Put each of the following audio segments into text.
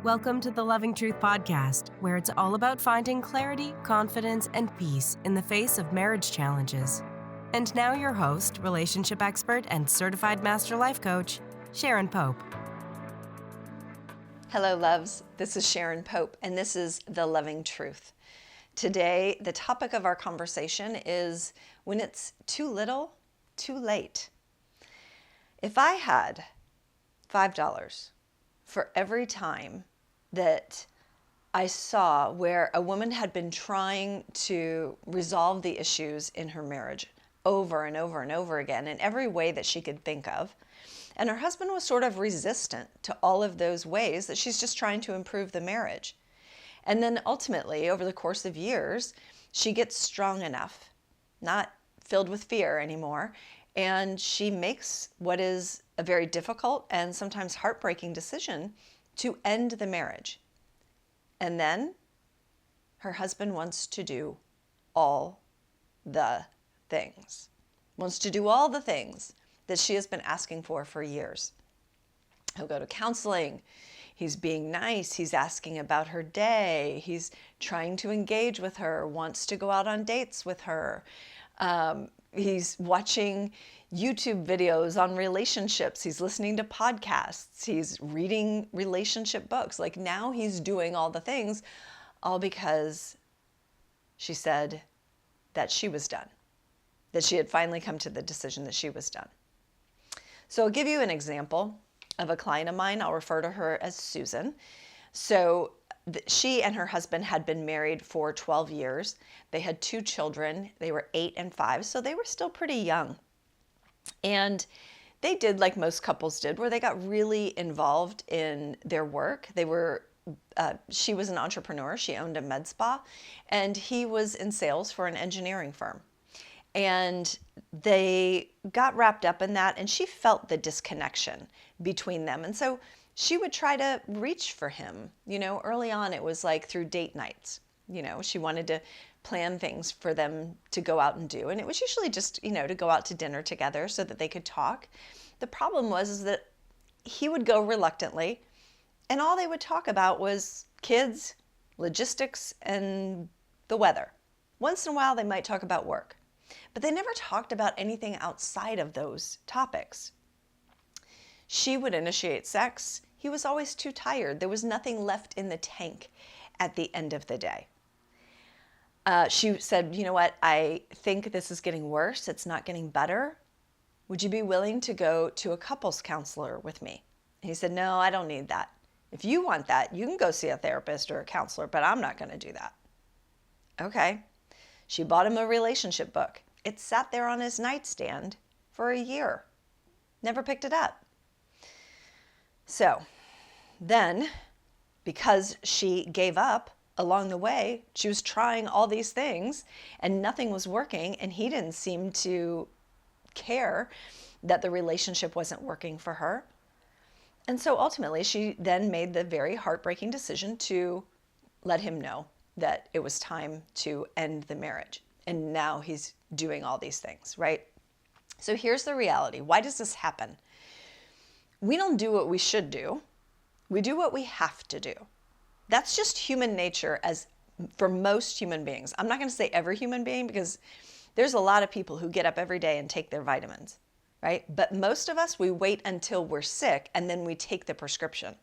Welcome to the Loving Truth Podcast, where it's all about finding clarity, confidence, and peace in the face of marriage challenges. And now your host, relationship expert, and certified master life coach, Sharon Pope. Hello, loves. This is Sharon Pope, and this is The Loving Truth. Today, the topic of our conversation is when it's too little, too late. If I had $5 for every time that I saw where a woman had been trying to resolve the issues in her marriage over and over and over again in every way that she could think of, and her husband was sort of resistant to all of those ways that she's just trying to improve the marriage. And then ultimately, over the course of years, she gets strong enough, not filled with fear anymore, and she makes what is a very difficult and sometimes heartbreaking decision to end the marriage. And then her husband wants to do all the things, that she has been asking for years. He'll go to counseling. He's being nice. He's asking about her day. He's trying to engage with her, wants to go out on dates with her. He's watching YouTube videos on relationships. He's listening to podcasts. He's reading relationship books. Like now he's doing all the things, all because she said that she was done, that she had finally come to the decision that she was done. So I'll give you an example of a client of mine. I'll refer to her as Susan. So she and her husband had been married for 12 years. They had 2 children. They were 8 and 5, so they were still pretty young. And they did like most couples did, where they got really involved in their work. She was an entrepreneur. She owned a med spa, and he was in sales for an engineering firm. And they got wrapped up in that, and she felt the disconnection between them. And so she would try to reach for him. Early on, it was like through date nights. She wanted to plan things for them to go out and do. And it was usually just, to go out to dinner together so that they could talk. The problem was that he would go reluctantly, and all they would talk about was kids, logistics, and the weather. Once in a while, they might talk about work, but they never talked about anything outside of those topics. She would initiate sex. He was always too tired. There was nothing left in the tank at the end of the day. She said, you know what, I think this is getting worse. It's not getting better. Would you be willing to go to a couples counselor with me? And he said, no, I don't need that. If you want that, you can go see a therapist or a counselor, but I'm not going to do that. Okay. She bought him a relationship book. It sat there on his nightstand for a year. Never picked it up. So then, because she gave up along the way, she was trying all these things and nothing was working, and he didn't seem to care that the relationship wasn't working for her. And so ultimately, she then made the very heartbreaking decision to let him know that it was time to end the marriage. And now he's doing all these things, right? So here's the reality. Why does this happen? We don't do what we should do. We do what we have to do. That's just human nature as for most human beings. I'm not going to say every human being, because there's a lot of people who get up every day and take their vitamins, right? But most of us, we wait until we're sick and then we take the prescription.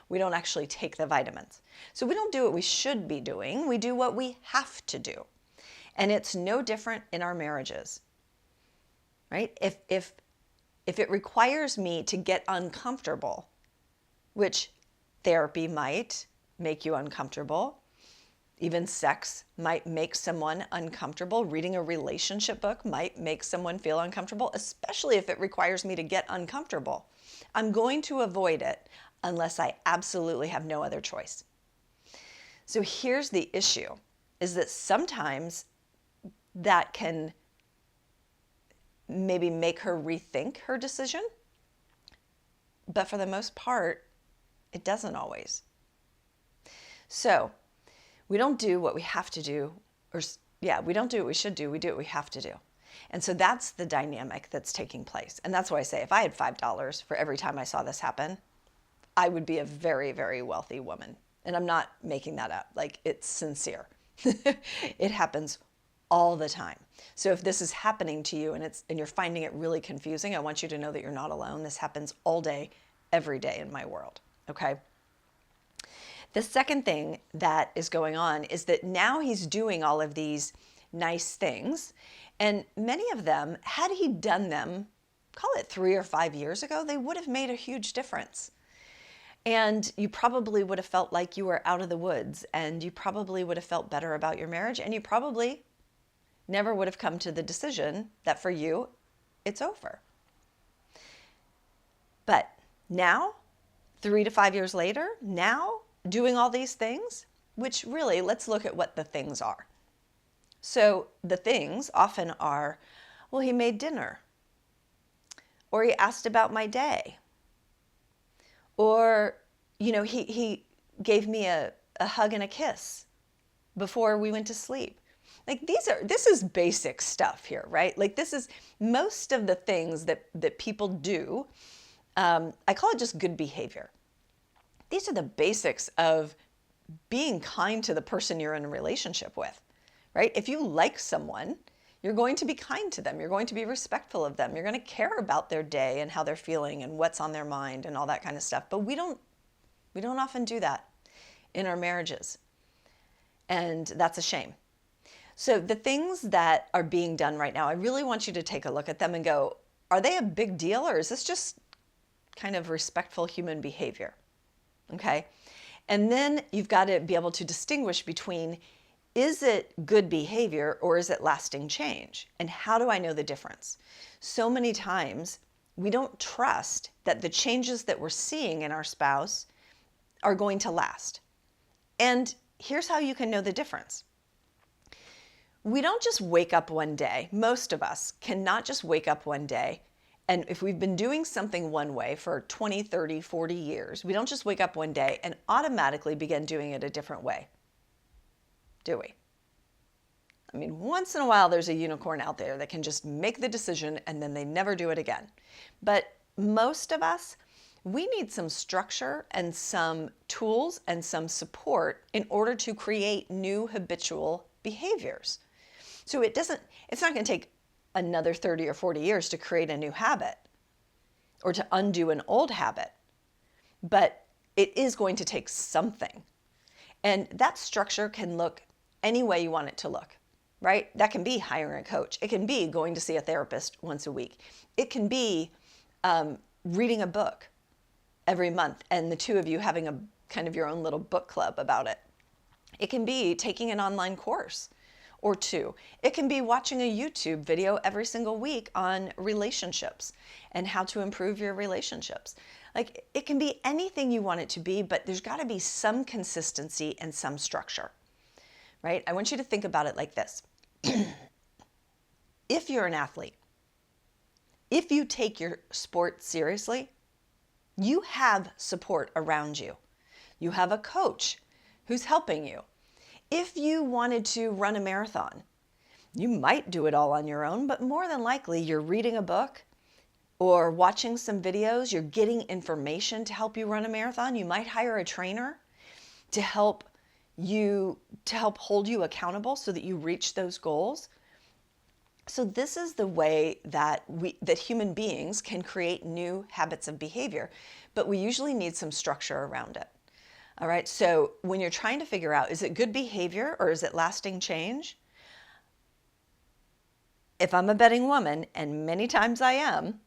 We don't actually take the vitamins. So we don't do what we should be doing. We do what we have to do. And it's no different in our marriages, right? If it requires me to get uncomfortable, which therapy might make you uncomfortable, even sex might make someone uncomfortable, reading a relationship book might make someone feel uncomfortable, especially if it requires me to get uncomfortable. I'm going to avoid it unless I absolutely have no other choice. So here's the issue, is that sometimes that can maybe make her rethink her decision, but for the most part, it doesn't always. So we don't do what we have to do, we don't do what we should do, we do what we have to do. And so that's the dynamic that's taking place. And that's why I say if I had $5 for every time I saw this happen, I would be a very, very wealthy woman. And I'm not making that up. Like, it's sincere. It happens all the time. So if this is happening to you and you're finding it really confusing, I want you to know that you're not alone. This happens all day, every day in my world. Okay? The second thing that is going on is that now he's doing all of these nice things, and many of them, had he done them, call it 3 or 5 years ago, they would have made a huge difference. And you probably would have felt like you were out of the woods, and you probably would have felt better about your marriage, and you probably never would have come to the decision that for you, it's over. But now, 3 to 5 years later, now doing all these things, which really, let's look at what the things are. So the things often are, well, he made dinner, or he asked about my day, or, he gave me a hug and a kiss before we went to sleep. Like, this is basic stuff here, right? Like, this is most of the things that people do. I call it just good behavior. These are the basics of being kind to the person you're in a relationship with, right? If you like someone, you're going to be kind to them. You're going to be respectful of them. You're going to care about their day and how they're feeling and what's on their mind and all that kind of stuff. But we don't often do that in our marriages. And that's a shame. So the things that are being done right now, I really want you to take a look at them and go, are they a big deal, or is this just kind of respectful human behavior? Okay. And then you've got to be able to distinguish between, is it good behavior or is it lasting change? And how do I know the difference? So many times we don't trust that the changes that we're seeing in our spouse are going to last. And here's how you can know the difference. We don't just wake up one day. Most of us cannot just wake up one day, and if we've been doing something one way for 20, 30, 40 years, we don't just wake up one day and automatically begin doing it a different way, do we? I mean, once in a while there's a unicorn out there that can just make the decision and then they never do it again. But most of us, we need some structure and some tools and some support in order to create new habitual behaviors. So it's not going to take another 30 or 40 years to create a new habit or to undo an old habit, but it is going to take something. And that structure can look any way you want it to look, right? That can be hiring a coach. It can be going to see a therapist once a week. It can be reading a book every month and the two of you having a kind of your own little book club about it. It can be taking an online course or two. It can be watching a YouTube video every single week on relationships and how to improve your relationships. Like, it can be anything you want it to be, but there's got to be some consistency and some structure, right? I want you to think about it like this. If you're an athlete, if you take your sport seriously, you have support around you. You have a coach who's helping you. If you wanted to run a marathon, you might do it all on your own, but more than likely you're reading a book or watching some videos, you're getting information to help you run a marathon. You might hire a trainer to help hold you accountable so that you reach those goals. So this is the way that human beings can create new habits of behavior, but we usually need some structure around it. All right, so when you're trying to figure out, is it good behavior or is it lasting change? If I'm a betting woman, and many times I am,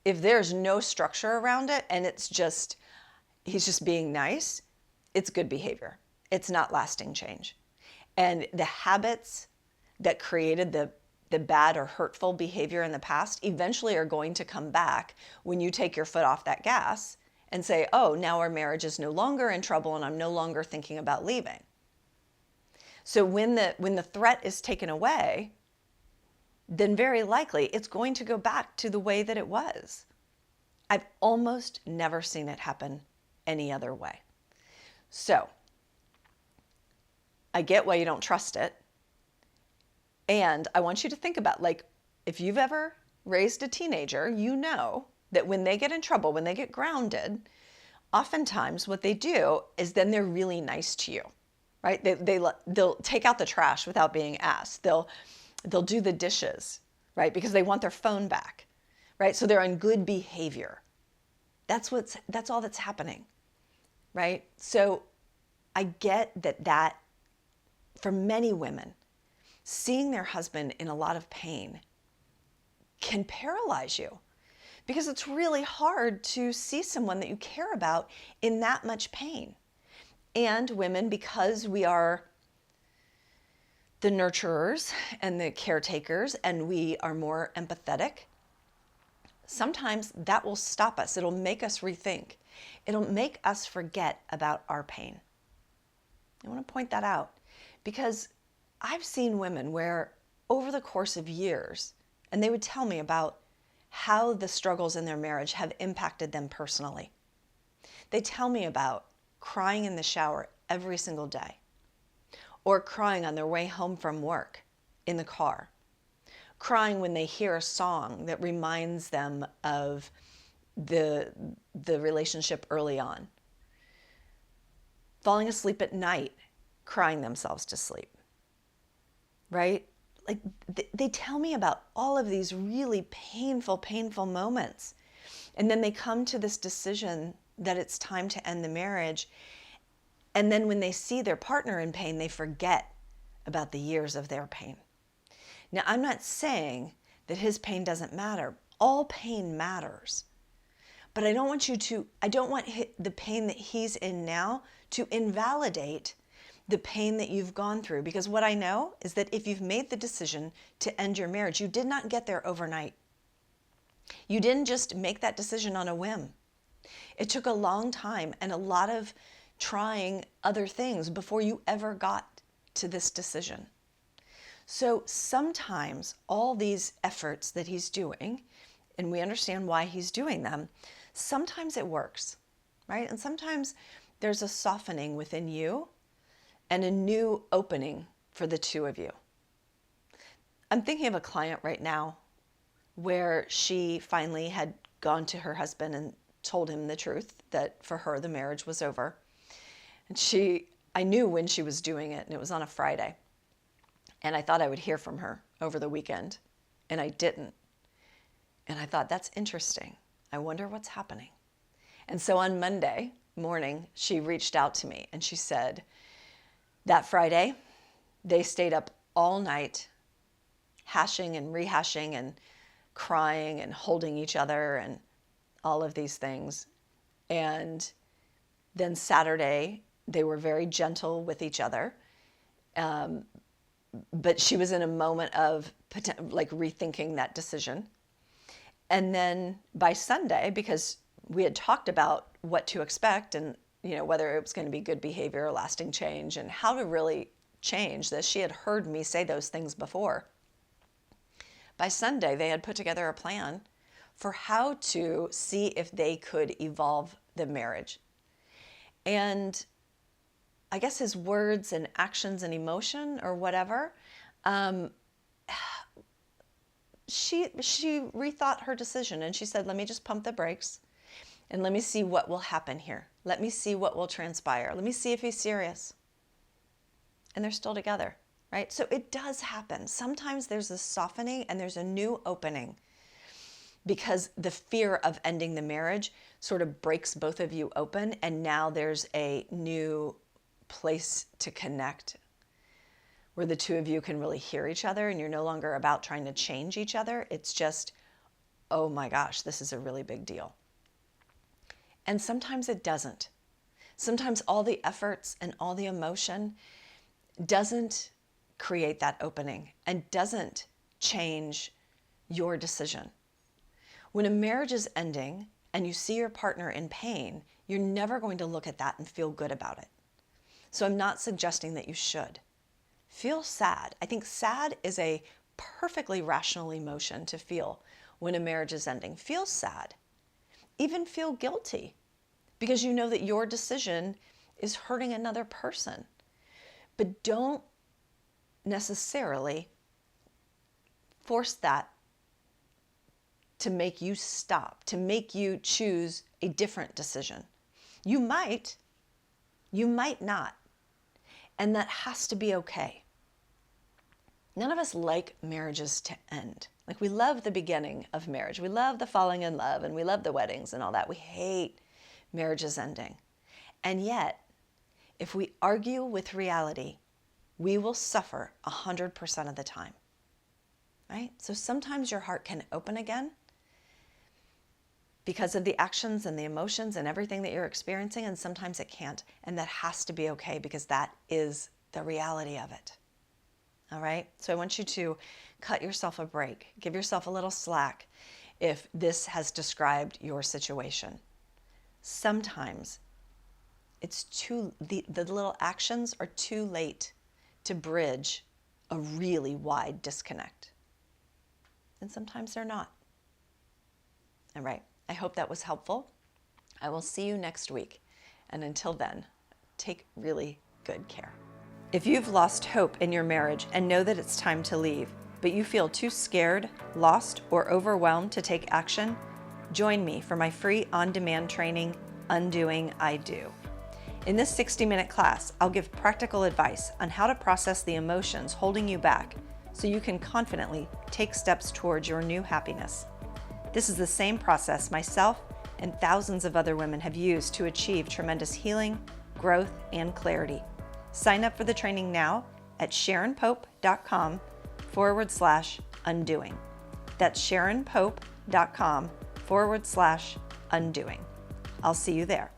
if there's no structure around it and he's just being nice, it's good behavior. It's not lasting change. And the habits that created the bad or hurtful behavior in the past eventually are going to come back when you take your foot off that gas and say, oh, now our marriage is no longer in trouble and I'm no longer thinking about leaving. So when the threat is taken away, then very likely it's going to go back to the way that it was. I've almost never seen it happen any other way. So I get why you don't trust it. And I want you to think about, like, if you've ever raised a teenager, you know that when they get in trouble, when they get grounded, oftentimes what they do is then they're really nice to you, right? They'll take out the trash without being asked. They'll do the dishes, right? Because they want their phone back, right? So they're on good behavior. That's all that's happening, right? So I get that for many women, seeing their husband in a lot of pain can paralyze you, because it's really hard to see someone that you care about in that much pain. And women, because we are the nurturers and the caretakers, and we are more empathetic, sometimes that will stop us. It'll make us rethink. It'll make us forget about our pain. I want to point that out, because I've seen women where over the course of years, and they would tell me about how the struggles in their marriage have impacted them personally. They tell me about crying in the shower every single day, or crying on their way home from work in the car, crying when they hear a song that reminds them of the relationship early on, falling asleep at night, crying themselves to sleep, right? Like they tell me about all of these really painful moments. And then they come to this decision that it's time to end the marriage. And then when they see their partner in pain, they forget about the years of their pain. Now, I'm not saying that his pain doesn't matter. All pain matters. But I don't want the pain that he's in now to invalidate the pain that you've gone through. Because what I know is that if you've made the decision to end your marriage, you did not get there overnight. You didn't just make that decision on a whim. It took a long time and a lot of trying other things before you ever got to this decision. So sometimes all these efforts that he's doing, and we understand why he's doing them, sometimes it works, right? And sometimes there's a softening within you and a new opening for the two of you. I'm thinking of a client right now where she finally had gone to her husband and told him the truth, that for her the marriage was over. And I knew when she was doing it, and it was on a Friday. And I thought I would hear from her over the weekend, and I didn't. And I thought, that's interesting. I wonder what's happening. And so on Monday morning, she reached out to me and she said, that Friday, they stayed up all night, hashing and rehashing and crying and holding each other and all of these things. And then Saturday, they were very gentle with each other. But she was in a moment of like rethinking that decision. And then by Sunday, because we had talked about what to expect and whether it was going to be good behavior or lasting change and how to really change this, she had heard me say those things before. By Sunday, they had put together a plan for how to see if they could evolve the marriage. And I guess his words and actions and emotion or whatever, she rethought her decision, and she said, let me just pump the brakes and let me see what will happen here. Let me see what will transpire. Let me see if he's serious. And they're still together, right? So it does happen. Sometimes there's a softening and there's a new opening because the fear of ending the marriage sort of breaks both of you open, and now there's a new place to connect where the two of you can really hear each other, and you're no longer about trying to change each other. It's just, oh my gosh, this is a really big deal. And sometimes it doesn't. Sometimes all the efforts and all the emotion doesn't create that opening and doesn't change your decision. When a marriage is ending and you see your partner in pain, you're never going to look at that and feel good about it. So I'm not suggesting that you should. Feel sad. I think sad is a perfectly rational emotion to feel when a marriage is ending. Feel sad. Even feel guilty because you know that your decision is hurting another person. But don't necessarily force that to make you stop, to make you choose a different decision. You might not. And that has to be okay. None of us like marriages to end. Like, we love the beginning of marriage. We love the falling in love, and we love the weddings and all that. We hate marriages ending. And yet, if we argue with reality, we will suffer 100% of the time, right? So sometimes your heart can open again because of the actions and the emotions and everything that you're experiencing, and sometimes it can't. And that has to be okay, because that is the reality of it. All right? So I want you to cut yourself a break. Give yourself a little slack if this has described your situation. Sometimes the little actions are too late to bridge a really wide disconnect. And sometimes they're not. All right. I hope that was helpful. I will see you next week. And until then, take really good care. If you've lost hope in your marriage and know that it's time to leave, but you feel too scared, lost, or overwhelmed to take action, join me for my free on-demand training, Undoing I Do. In this 60-minute class, I'll give practical advice on how to process the emotions holding you back so you can confidently take steps towards your new happiness. This is the same process myself and thousands of other women have used to achieve tremendous healing, growth, and clarity. Sign up for the training now at SharonPope.com/undoing. That's SharonPope.com/undoing. I'll see you there.